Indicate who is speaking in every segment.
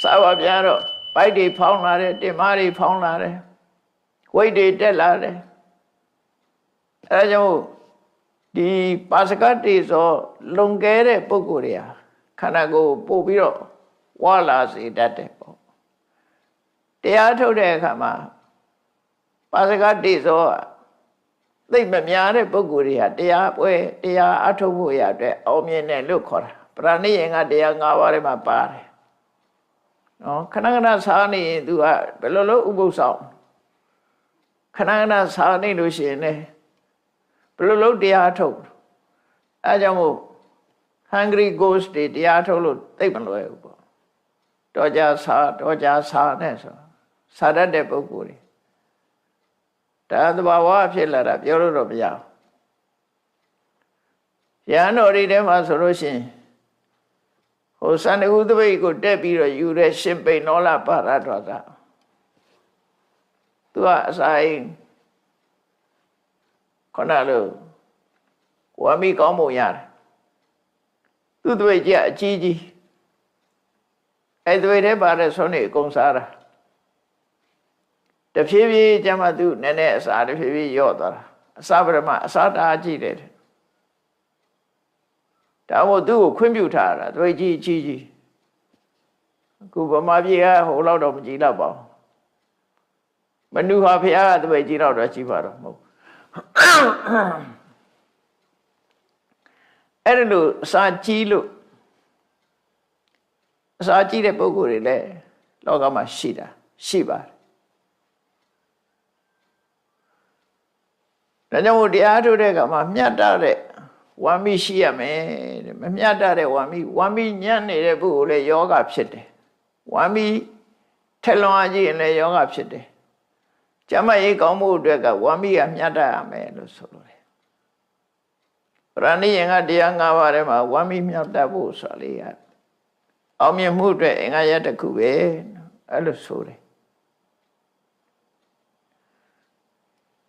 Speaker 1: စားပါဗျာတော့ဗိုက်တွေဖောင်းလာတယ်တင်မားတွေဖောင်းလာတယ်ဝိတ်တွေတက်လာတယ်အဲကြောင့်ဒီပါစကတ်တွေဆိုလွန်ကဲတဲ့ပုဂ္ဂိုလ်တွေဟာခန္ဓာကိုယ်ပို့ပြီးတော့ဝါလာစေတတ်တယ်ပေါ့တရားထုတ်တဲ့အခါမှာပါစကတ်တွေဆိုသိမများတဲ့ပုဂ္ဂိုလ်တွေဟာတရားပွဲတရားအထုတ်ဖို့ရတဲ့အောင်မြင်တယ်လို့ခေါ်တာပရဏိယင်ကတရား၅ပါးထဲမှာပါတယ်နော်ခဏခဏစားနေရင် तू ကဘယ်လိုလုပ်ဥပုသ်ဆောင်ခဏခဏစားနေလို့ရှိရင်လည်းဘယ်လိုလုပ်တရားထုတ်အဲကြောင့်မို့ hungry ghost တွေတရားထုတ်လို့သိမလွယ်ဘူးပေါ့တော့ကြစားနဲ့ဆိုစားတတ်တဲ့ပုဂ္ဂိုလ်တွေဒါသဘာဝဖြစ်လာတာပြောလို့တော့မရဘူးရဟန်းတော်တွေထဲမှာဆိုလို့ရှိရင်ဟိုစန္ဒကုသပိတ်ကိုတက်ပြီးတော့ယူတဲ့ရှင်ပိဏောလပါရတော်ကသူကအဆိုင်ခုနလိုဝါမိကောင်းမှုရတယ်သူသပိတ်ကြီးအကြီးကြီးအဲ့သပိတ်ထဲပါတဲ့ဆုံးနေအကုန်စားတာတဖြည်းဖြည်းကျမှသူနည်းနည်းအစာတဖြည်းဖြည်းရော့သွားတာအစာပရမအစာတာကြည့်တယ်ဒါမို့သူ့ကိုခွင့်ပြုထားတာသပိတ်ကြီးအကြီးကြီးအခုဗမာပြည်ကဟိုလောက်တော့မကြည့်တော့ပါဘူးမနုဟာဖះကသပိတ်ကြီးတော့ကြည့်ပါတော့မဟုတ်အဲ့ဒါလို့အစာကြီးလို့အစာကြီးတဲ့ပုဂ္ဂိုလ်တွေလည်းလောကမှာရှိပါတယ်ဒါကြောင့်မို့တရားထုတ်တဲ့အခါမှာမြတ်တဲ့ဝါမိရှိရမယ်တဲ့မမြတ်တဲ့ဝါမိညံ့နေတဲ့ပုဂ္ဂိုလ်လည်းယောဂဖြစ်တယ်ဝါမိထက်လွန်အားကြီးရင်လည်းယောဂဖြစ်တယ်ကျမရေးကောင်းမှုအတွက်ကဝါမိကမြတ်တတ်ရမယ်လို့ဆိုလိုတယ်ပရဏိယင်ကတရား၅ပါးထဲမှာဝါမိမြတ်တတ်ဖို့ဆိုလေးရအောင်မြင်မှုအတွက်အင်္ဂါရတစ်ခုပဲအဲ့လိုဆိုတယ်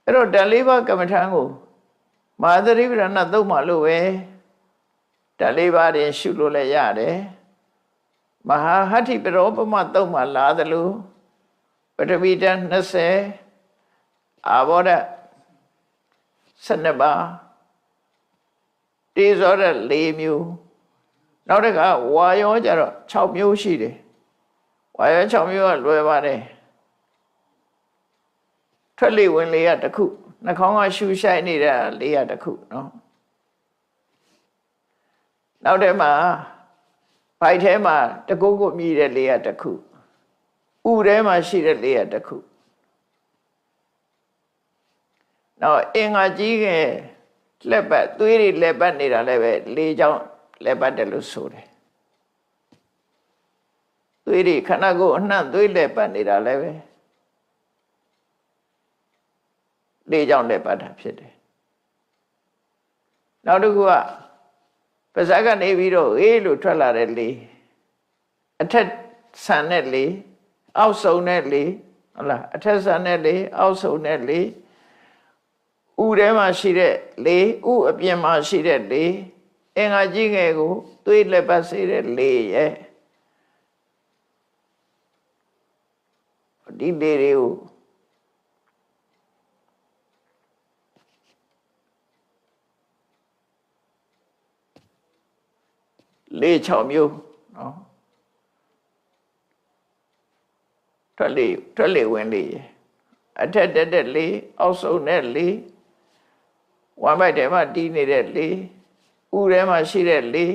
Speaker 1: အဲ့တော့ဓာတ်လေးပါးကမ္မထာကိုမဟာသရိပ္ပဏသုံးပါလို့ပဲဓာတ်လေးပါးတင်ရှုလို့လည်းရတယ်မဟာဟတ္ထိပရောပမသုံးပါလားသလိုပထဝီဓာတ်20အာဘောဓာတ်12ပါးတေဇောဓာတ်4မျိုးနောက်တစ်ခါဝါယောကြတော့6မျိုးရှိတယ်ဝါယော6မျိုးကလွယ်ပါတယ်ထွက်လေဝင်လေကတစ်ခုနှာခေါင်းကရှူရှိုက်နေတာလေးရတစ်ခုနော်နောက်ထဲမှာဗိုက်ထဲမှာတကုတ်ကုတ်မြည်တဲ့လေးရတစ်ခုဥထဲမှာရှိတဲ့လေးရတစ်ခုနောက်အင်္ဂါကြီးကလက်ပတ်သွေးတွေလက်ပတ်နေတာလည်းပဲလေးချောင်းလက်ပတ်တယ်လို့ဆိုတယ်သွေးတွေခန္ဓာကိုယ်အနှံ့သွေးလက်ပတ်နေတာလည်းပဲလေးချောင်းလက်ပတ်တာဖြစ်တယ်နောက်တစ်ခုကပါးစပ်ကနေပြီးတော့အေးလို့ထွက်လာတဲ့လေအထက်ဆန်တဲ့လေအောက်ဆုံးတဲ့လေဟုတ်လားအထက်ဆန်တဲ့လေအောက်ဆုံးတဲ့လေဥထဲမှာရှိတဲ့လေဥအပြင်မှာရှိတဲ့လေအင်္ဂါကြီးငယ်ကိုသွေးလက်ပတ်စေတဲ့လေရဲ့ဒီလေတွေကိုလေ6မျိုးနော်ထွက်လေဝင်လေအထက်တက်တဲ့လေအောက်ဆုံးတဲ့လေဝမ်းပိုက်ထဲမှာတီးနေတဲ့လေဥထဲမှာရှိတဲ့လေ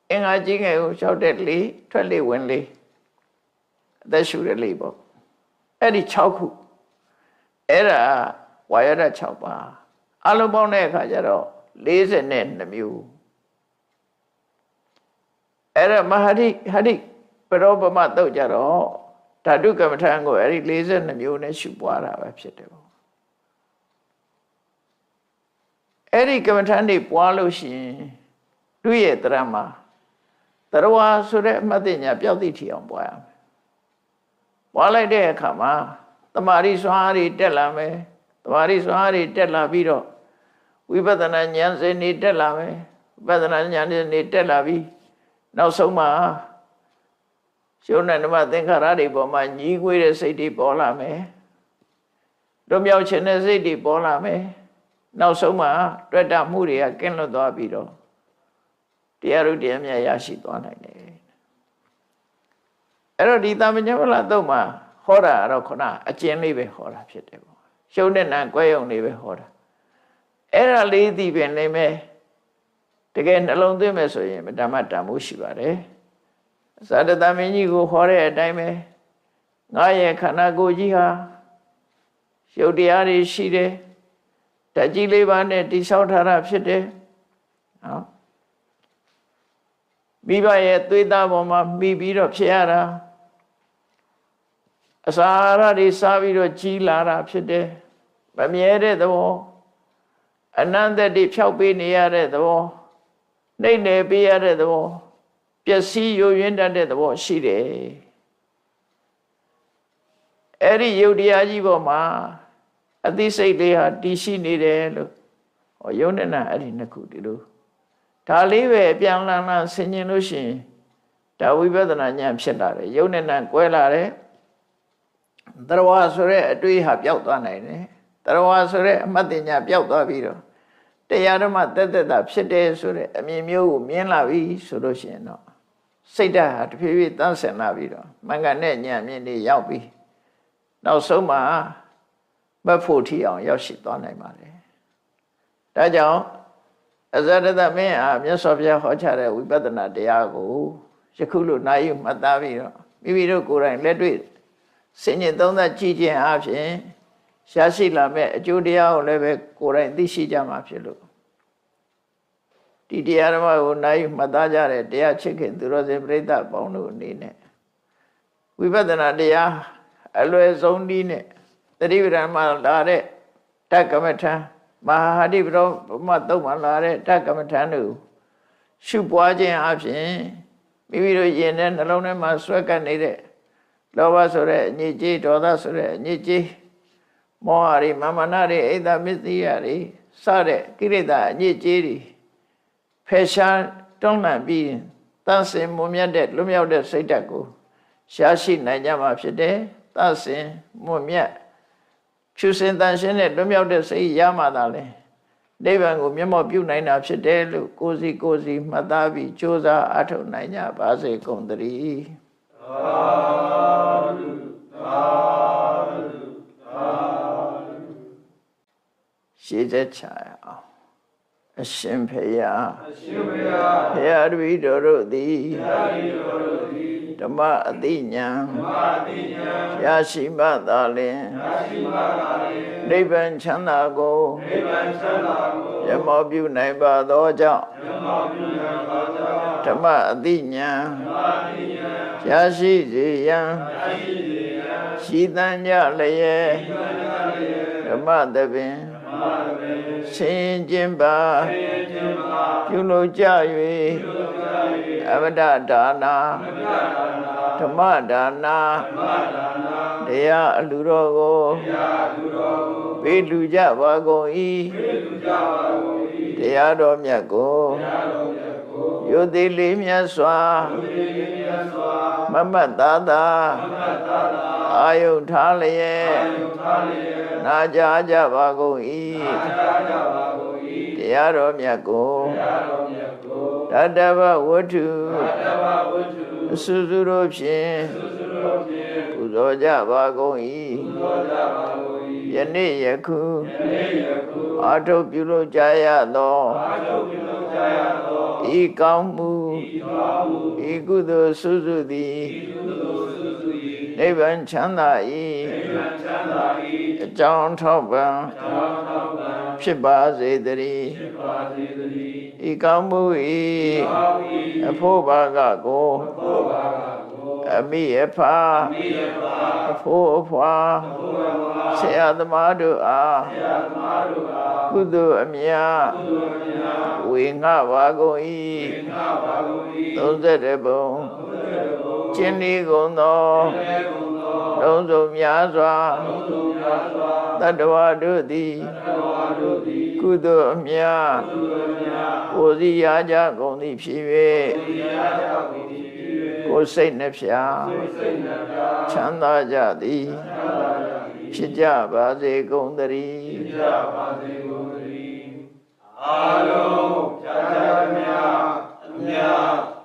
Speaker 1: အင်္ဂါကြီးငယ်ကိုလျှောက်တဲ့လေထွက်လေဝင်လေအသက်ရှူတဲ့လေပေါ့အဲ့ဒီ6ခုအဲ့ဒါဝါယရ6ပါးအလုံးပေါင်းတဲ့အခါကျတော့42မျိုးအဲ့ဒါမဟာဟတိပရောပမတုတ်ကြတော့ဓာတုကမ္မထာကိုအဲ့ဒီ42မျိုးနဲ့ရှုပွားတာပဲဖြစ်တယ်ပေါ့အဲ့ဒီကမ္မထာတွေပွားလို့ရှိရင်သူ့ရဲ့တရမှာတရဝါဆိုတဲ့အမှတ်သိညာပျောက်သိထီအောင်ပွားရမယ်ပွားလိုက်တဲ့အခါမှာတမာရီစွမ်းအားတွေတက်လာမယ်တမာရီစွမ်းအားတွေတက်လာပြီးတော့ဝိပဿနာဉာဏ်စဉ်တွေတက်လာမယ်ဝိပဿနာဉာဏ်စဉ်တွေတက်လာပြီးနောက်ဆုံးမှာ ရှုံးတဲ့ဓမ္မသင်္ခါရတွေပေါ်မှာညီးကွေးတဲ့စိတ်တွေပေါ်လာမယ်လွတ်မြောက်ခြင်းတဲ့စိတ်တွေပေါ်လာမယ်နောက်ဆုံးမှာတွေ့တာမှုတွေကကင်းလွတ်သွားပြီးတော့တရားဥတရားမြတ်ရရှိသွားနိုင်တယ်အဲ့တော့ဒီသမ္ပညဝလတုတ်မှာဟောတာတော့ခုနအကျဉ်းလေးပဲဟောတာဖြစ်တယ်ပေါ့ရှုံးတဲ့နာကွဲရုံလေးပဲဟောတာအဲ့ဒါလေးသိပင်နေမယ်တကယ်နှလုံးသွင်းမယ်ဆိုရင်ဓမ္မတန်ဖို့ရှိပါတယ်ဇာတသမင်းကြီးကိုဟောတဲ့အတိုင်းပဲငါရဲ့ခန္ဓာကိုယ်ကြီးဟာရုပ်တရားတွေရှိတယ်ဓာတ်ကြီးလေးပါးနဲ့တိဆောက်ထားတာဖြစ်တယ်နော်မိဘရဲ့သွေးသားပေါ်မှာမိပြီးတော့ဖြစ်ရတာအစာအာဟာရတွေစားပြီးတော့ကြီးလာတာဖြစ်တယ်မမြဲတဲ့သဘောအနန္တတည်းဖြောက်ပေးနေရတဲ့သဘောနှိမ့်နေပေးရတဲ့သဘောပျက်စီးယိုယွင်းတတ်တဲ့သဘောရှိတယ်အဲ့ဒီယုတ်တရားကြီးပေါ်မှာအသိစိတ်လေးဟာတည်ရှိနေတယ်လို့ဟောယုံနဲ့နာအဲ့ဒီနှစ်ခုဒီလိုဒါလေးပဲပြန်လာဆင်ញင်လို့ရှိရင်ဒါဝိပဿနာဉာဏ်ဖြစ်လာတယ်ယုံနဲ့နာကွဲလာတယ်တရဝဆိုတဲ့အတွေးဟာပျောက်သွားနိုင်တယ်တရဝဆိုတဲ့အမှတ်တင်ညာပျောက်သွားပြီးတော့တရားဓမ္မတက်တက်တာဖြစ်တယ်ဆိုတဲ့အမြင်မျိုးကိုမြင်လာပြီဆိုလို့ရှိရင်တော့စိတ်ဓာတ်ဟာတဖြည်းဖြည်းတန်းဆင်လာပြီးတော့မင်္ဂနဲ့ဉာဏ်မြင်တွေရောက်ပြီးနောက်ဆုံးမှာမဖို့ထီအောင်ရောက်ရှိသွားနိုင်ပါတယ်ဒါကြောင့်အဇရတမင်းအားမြတ်စွာဘုရားဟောကြားတဲ့ဝိပဿနာတရားကိုယခုလိုနာယူမှတ်သားပြီးတော့မိမိတို့ကိုယ်တိုင်လက်တွေ့ဆင်ញင်သုံးသပ်ကြည့်ခြင်းအပြင်ရှားရှိလာမဲ့အကျိုးတရားကိုလည်းပဲကိုယ်တိုင်သိရှိကြမှာဖြစ်လို့ဒီတရားဓမ္မကိုနာယူမှတ်သားကြတဲ့တရားချစ်ခင်သူတော်စင်ပြိဿပေါင်းတို့အနေနဲ့ဝိပဿနာတရားအလွယ်ဆုံးနည်းနဲ့သတိပဋ္ဌာန်မှာလာတဲ့ဓကမထံမဟာဟာတိပရောမတုတ်မှာလာတဲ့ဓကမထံတို့ရှုပွားခြင်းအပြင်မိမိတို့ယင်တဲ့နှလုံးထဲမှာဆွဲကပ်နေတဲ့လောဘဆိုတဲ့အညစ်အကြေးဒေါသဆိုတဲ့အညစ်အကြေးမောဟတွေမာမနာတွေအိတ်တမစ္စည်းတွေစတဲ့ကိရိတာအညစ်အကြေးတွေဖယ်ရှားတွန်းလှန်ပြီးတန်ဆင်မွန်မြတ်တဲ့လွတ်မြောက်တဲ့စိတ်ဓာတ်ကိုရှားရှိနိုင်ကြမှာဖြစ်တယ်တန်ဆင်မွန်မြတ်ဖြူစင်တန်ရှင်းတဲ့လွတ်မြောက်တဲ့စိတ်ရမှသာလေနိဗ္ဗာန်ကိုမျက်မှောက်ပြုနိုင်တာဖြစ်တယ်လို့ကိုယ်စီမှတ်သားပြီးကြိုးစားအထောက်နိုင်ကြပါစေကုန်သတည်းသာဓုသာဓုသာဓုရှေးသက်ချအောင်အရှင်ဖေယဖေယတပည့်တော်တို့သည်ဓမ္မအသိဉာဏ်ရရှိမှသာလျှင်နိဗ္ဗာန်ချမ်းသာကိုမျက်မှောက်ပြုနိုင်ပါသောကြောင့်ဓမ္မအသိဉာဏ်ရရှိစေရန်ရှိသံကြလျက်ဓမ္မသဘင်ဆင်ကျင်ပါပြုလုပ်ကြ၍အမတဒါနာဓမ္မဒါနာတရားအလူတော်ကိုပေးလူကြပါကုန်၏တရားတော်မြတ်ကိုယုတိလေးမြတ်စွာမမတ်သာသာအာယုထားလျက်နာကြားကြပါကုန်၏တရားတော်မြတ်ကိုတတ္တဝဝတ္ထုအစုစုတို့ဖြင့်ပူဇော်ကြပါကုန်၏ယနေ့ယခုအာထုပြုလုပ်ကြရသောဤကောင်းမှုဤကုသိုလ်စုစုသည်နိဗ္ဗာန်ချမ်းသာ၏အကြောင်းထောက်ပံ့ဖြစ်ပါစေတည်းဤကောင်းမှု၏အဖို့ဘာကကိုအမိအဖာအဖို့အဖွာဆရာသမားတို့အားကုသိုလ်အမြတ်ဝေငှပါကုန်၏30ဘုံကျင့်ဤကုန်သောလုံးစုံများစွာတတ္တဝါတို့သည်ကုသိုလ်အမြတ်ကိုယ်စီရကြကုန်သည်ဖြစ်၍ ကိုယ်စိတ်နှဖျားချမ်းသာကြသည်ဖြစ်ကြပါစေကုန်သတည်း
Speaker 2: အားလုံးကြာကြာမြတ်အမြတ်